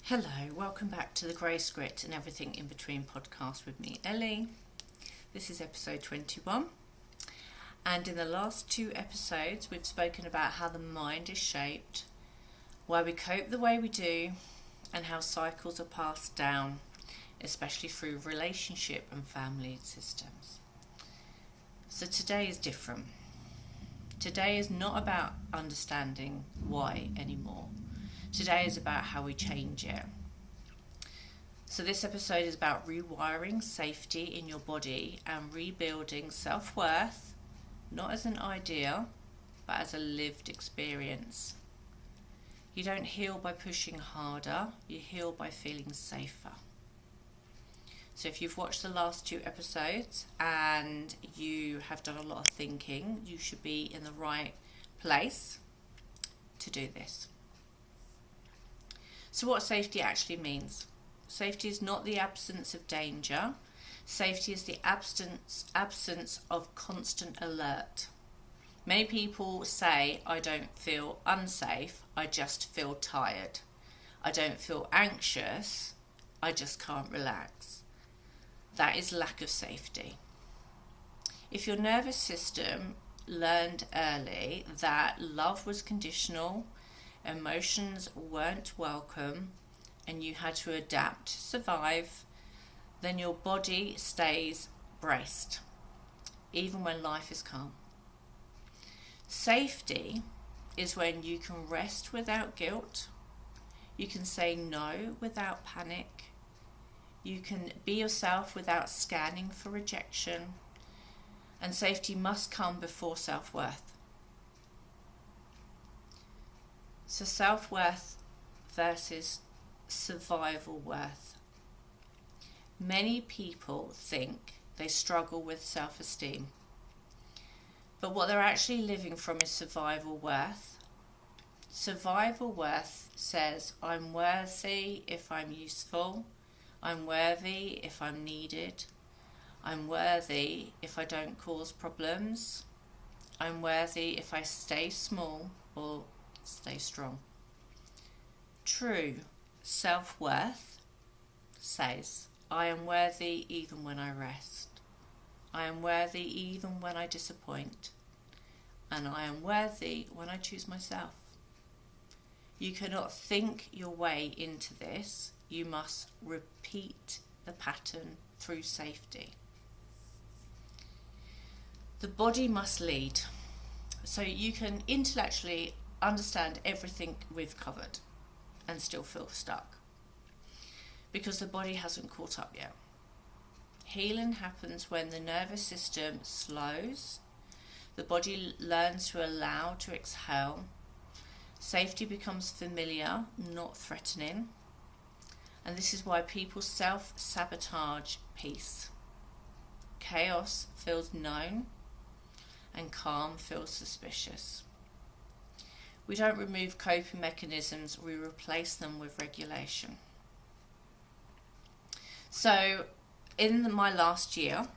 Hello, welcome back to the Grey Script and Everything in Between podcast with me, Ellie. This is episode 21, and in the last two episodes we've spoken about how the mind is shaped, why we cope the way we do, and how cycles are passed down, especially through relationship and family systems. So today is different. Today is not about understanding why anymore. Today is about how we change it. So this episode is about rewiring safety in your body and rebuilding self-worth, not as an idea, but as a lived experience. You don't heal by pushing harder, you heal by feeling safer. So if you've watched the last two episodes and you have done a lot of thinking, you should be in the right place to do this. So what safety actually means? Safety is not the absence of danger. Safety is the absence of constant alert. Many people say, I don't feel unsafe, I just feel tired. I don't feel anxious, I just can't relax. That is lack of safety. If your nervous system learned early that love was conditional, emotions weren't welcome, and you had to adapt to survive, then your body stays braced, even when life is calm. Safety is when you can rest without guilt, you can say no without panic, you can be yourself without scanning for rejection, and safety must come before self-worth. So self-worth versus survival worth. Many people think they struggle with self-esteem, but what they're actually living from is survival worth. Survival worth says, I'm worthy if I'm useful, I'm worthy if I'm needed, I'm worthy if I don't cause problems, I'm worthy if I stay small or stay strong. True self-worth says, I am worthy even when I rest. I am worthy even when I disappoint. And I am worthy when I choose myself. You cannot think your way into this. You must repeat the pattern through safety. The body must lead. So you can intellectually understand everything we've covered and still feel stuck because the body hasn't caught up yet. Healing happens when the nervous system slows, the body learns to allow to exhale, safety becomes familiar, not threatening, and this is why people self-sabotage peace. Chaos feels known and calm feels suspicious. We don't remove coping mechanisms, we replace them with regulation. So in my last year,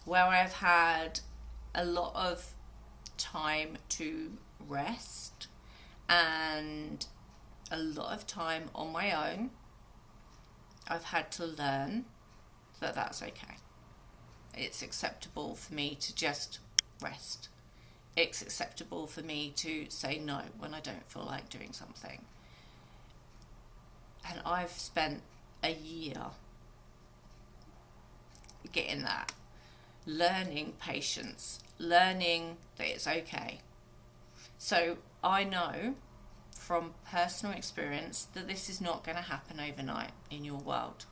where I've had a lot of time to rest and a lot of time on my own, I've had to learn that that's okay. It's acceptable for me to just rest. It's acceptable for me to say no when I don't feel like doing something. And I've spent a year getting that. Learning patience. Learning that it's okay. So I know from personal experience that this is not going to happen overnight in your world.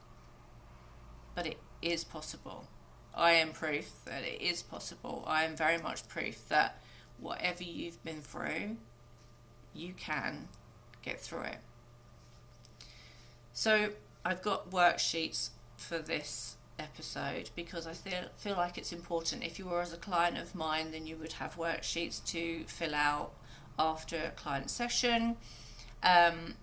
But it is possible. I am proof that it is possible. I am very much proof that whatever you've been through, you can get through it. So I've got worksheets for this episode because I feel like it's important. If you were as a client of mine, then you would have worksheets to fill out after a client session. And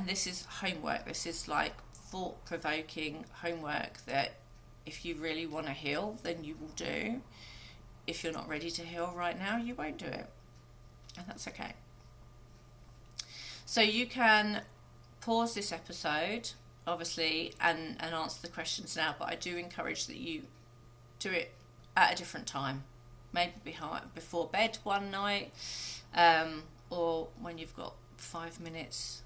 this is homework. This is like thought-provoking homework that if you really want to heal, then you will do. If you're not ready to heal right now, you won't do it. And that's okay. So you can pause this episode, obviously, and answer the questions now, but I do encourage that you do it at a different time, maybe before bed one night, or when you've got 5 minutes,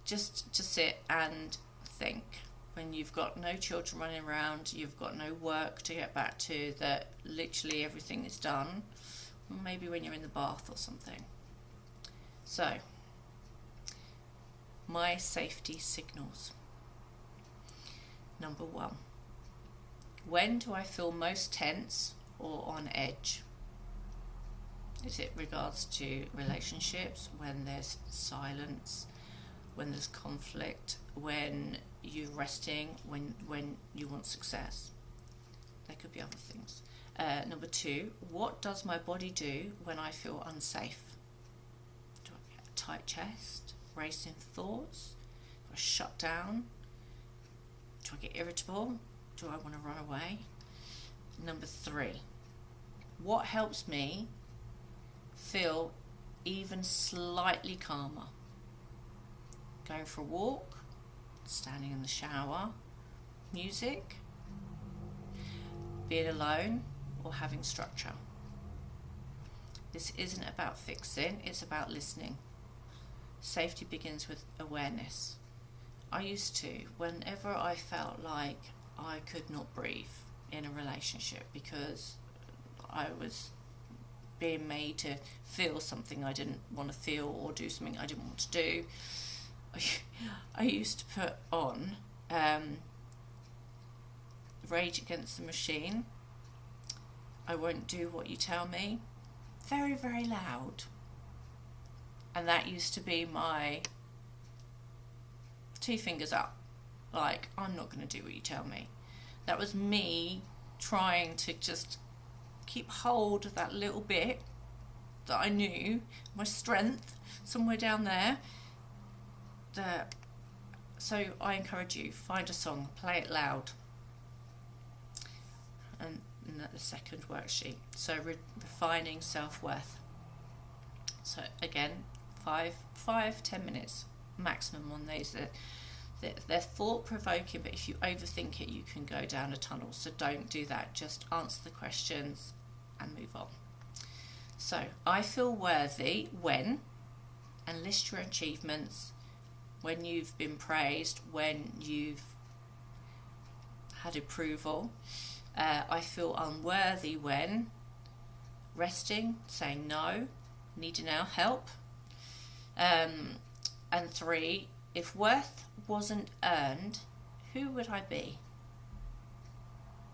just to sit and think. When you've got no children running around, you've got no work to get back to, that literally everything is done, or maybe when you're in the bath or something. So, my safety signals. Number 1. When do I feel most tense or on edge? Is it regards to relationships, when there's silence, when there's conflict, when you're resting, when you want success? There could be other things. Number 2, what does my body do when I feel unsafe? Do I get a tight chest, racing thoughts? Do I shut down? Do I get irritable? Do I want to run away? Number 3, what helps me feel even slightly calmer? Going for a walk, standing in the shower, music, being alone, or having structure. This isn't about fixing, it's about listening. Safety begins with awareness. I used to, whenever I felt like I could not breathe in a relationship because I was being made to feel something I didn't want to feel, or do something I didn't want to do, I used to put on Rage Against the Machine, I Won't Do What You Tell Me, very, very loud. And that used to be my 2 fingers up, like, I'm not going to do what you tell me. That was me trying to just keep hold of that little bit that I knew, my strength, somewhere down there. So I encourage you, find a song, play it loud. And the second worksheet. So refining self-worth. So again, 5-10 minutes maximum on these. They're thought-provoking, but if you overthink it, you can go down a tunnel. So don't do that. Just answer the questions and move on. So, I feel worthy when, and list your achievements, when you've been praised, when you've had approval. I feel unworthy when resting, saying no, needing our help. And 3, if worth wasn't earned, who would I be?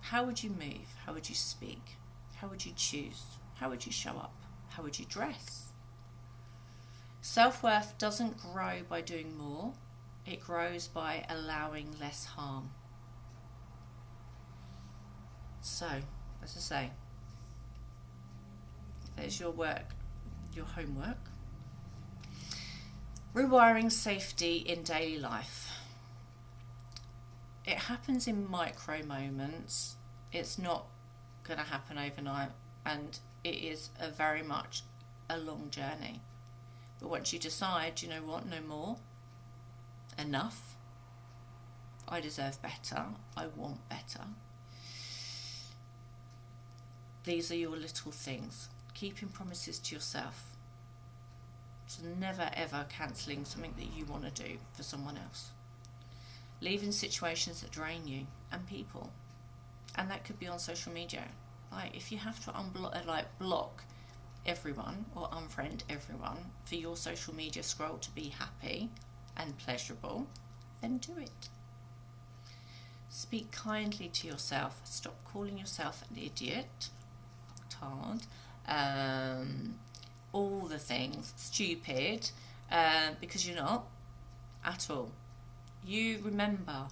How would you move? How would you speak? How would you choose? How would you show up? How would you dress? Self-worth doesn't grow by doing more. It grows by allowing less harm. So, as I say, there's your work, your homework. Rewiring safety in daily life. It happens in micro moments. It's not going to happen overnight, and it is very much a long journey. But once you decide, you know what, no more, enough, I deserve better, I want better. These are your little things. Keeping promises to yourself. So never ever cancelling something that you want to do for someone else. Leaving situations that drain you and people. And that could be on social media. Like, if you have to block everyone or unfriend everyone for your social media scroll to be happy and pleasurable, then do it. Speak kindly to yourself. Stop calling yourself an idiot, hard, all the things, stupid, because you're not at all. You remember,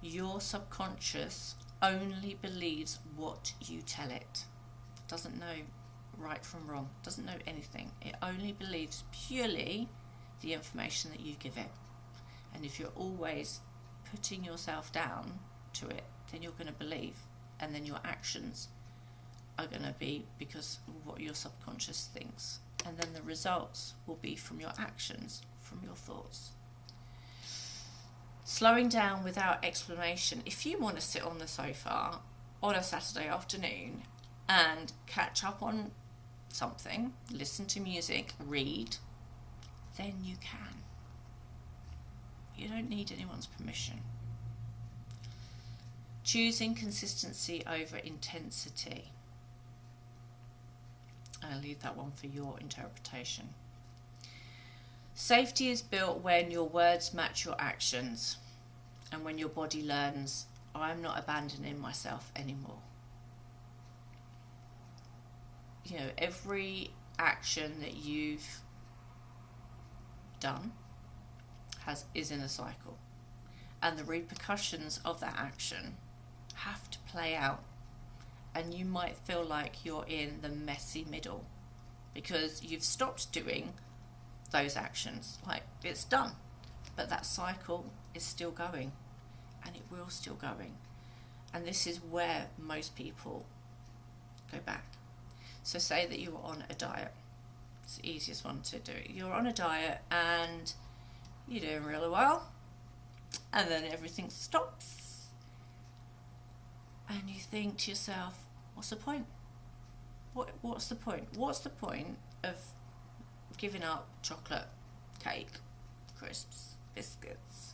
your subconscious only believes what you tell it. Doesn't know right from wrong, doesn't know anything. It only believes purely the information that you give it. And if you're always putting yourself down to it, then you're going to believe, and then your actions are going to be because of what your subconscious thinks, and then the results will be from your actions, from your thoughts. Slowing down without explanation. If you want to sit on the sofa on a Saturday afternoon and catch up on something, listen to music, read, then you can. You don't need anyone's permission. Choosing consistency over intensity. I'll leave that one for your interpretation. Safety is built when your words match your actions and when your body learns, I'm not abandoning myself anymore. You know, every action that you've done is in a cycle, and the repercussions of that action have to play out, and you might feel like you're in the messy middle because you've stopped doing those actions, like it's done, but that cycle is still going, and it will still going, and this is where most people go back. So say that you're on a diet. It's the easiest one to do. You're on a diet and you're doing really well, and then everything stops, and you think to yourself, what's the point? What's the point? What's the point of giving up chocolate, cake, crisps, biscuits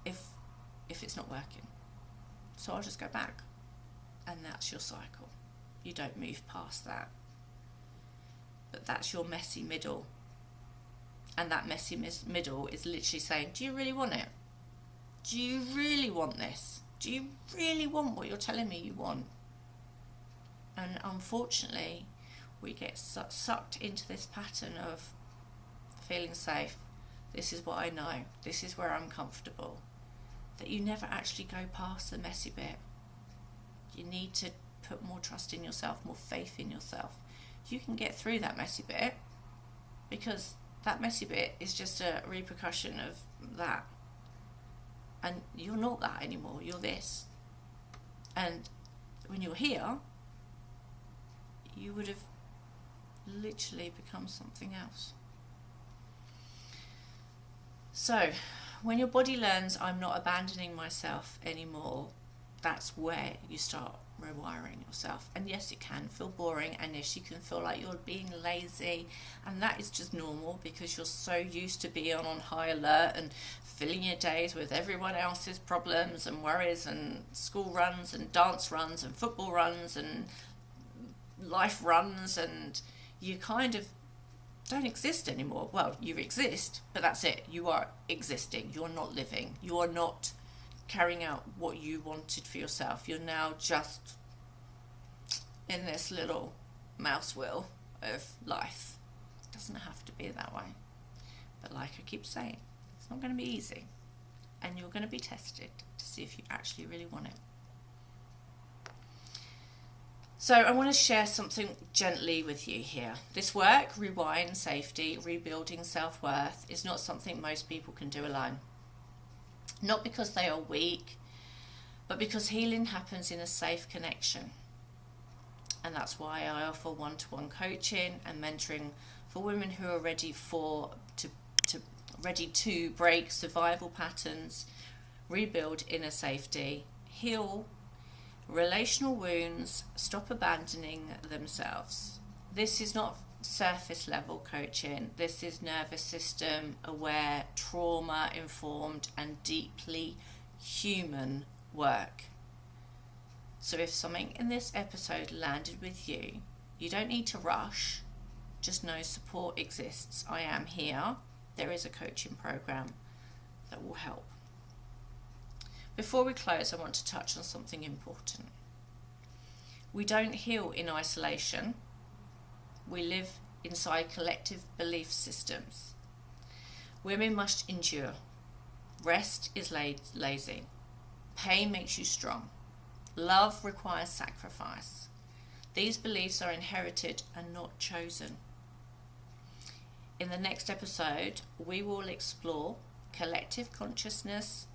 if it's not working? So I'll just go back, and that's your cycle. You don't move past that, but that's your messy middle, and that messy middle is literally saying, do you really want it? Do you really want this? Do you really want what you're telling me you want? And unfortunately, we get sucked into this pattern of feeling safe. This is what I know. This is where I'm comfortable. That you never actually go past the messy bit. You need to put more trust in yourself, more faith in yourself. You can get through that messy bit, because that messy bit is just a repercussion of that. And you're not that anymore. You're this. And when you're here, you would have literally become something else. So, when your body learns, I'm not abandoning myself anymore, that's where you start rewiring yourself. And yes, it can feel boring, and yes, you can feel like you're being lazy, and that is just normal because you're so used to being on high alert and filling your days with everyone else's problems and worries, and school runs and dance runs and football runs and life runs, and you kind of don't exist anymore. Well, you exist, but that's it. You are existing. You're not living. You are not carrying out what you wanted for yourself. You're now just in this little mouse wheel of life. It doesn't have to be that way. But like I keep saying, it's not going to be easy. And you're going to be tested to see if you actually really want it. So I want to share something gently with you here. This work, rewiring safety, rebuilding self-worth, is not something most people can do alone. Not because they are weak, but because healing happens in a safe connection. And that's why I offer one-to-one coaching and mentoring for women who are ready to break survival patterns, rebuild inner safety, heal relational wounds, stop abandoning themselves. This is not surface level coaching. This is nervous system aware, trauma informed and deeply human work. So if something in this episode landed with you, you don't need to rush. Just know support exists. I am here. There is a coaching program that will help. Before we close, I want to touch on something important. We don't heal in isolation. We live inside collective belief systems. Women must endure. Rest is lazy. Pain makes you strong. Love requires sacrifice. These beliefs are inherited and not chosen. In the next episode, we will explore collective consciousness,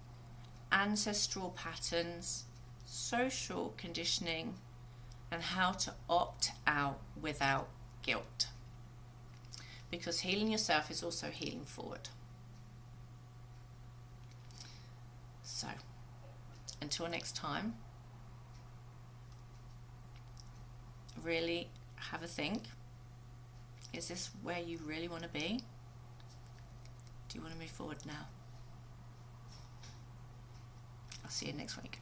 ancestral patterns, social conditioning, and how to opt out without guilt. Because healing yourself is also healing forward. So, until next time, really have a think. Is this where you really want to be? Do you want to move forward now? I'll see you next week.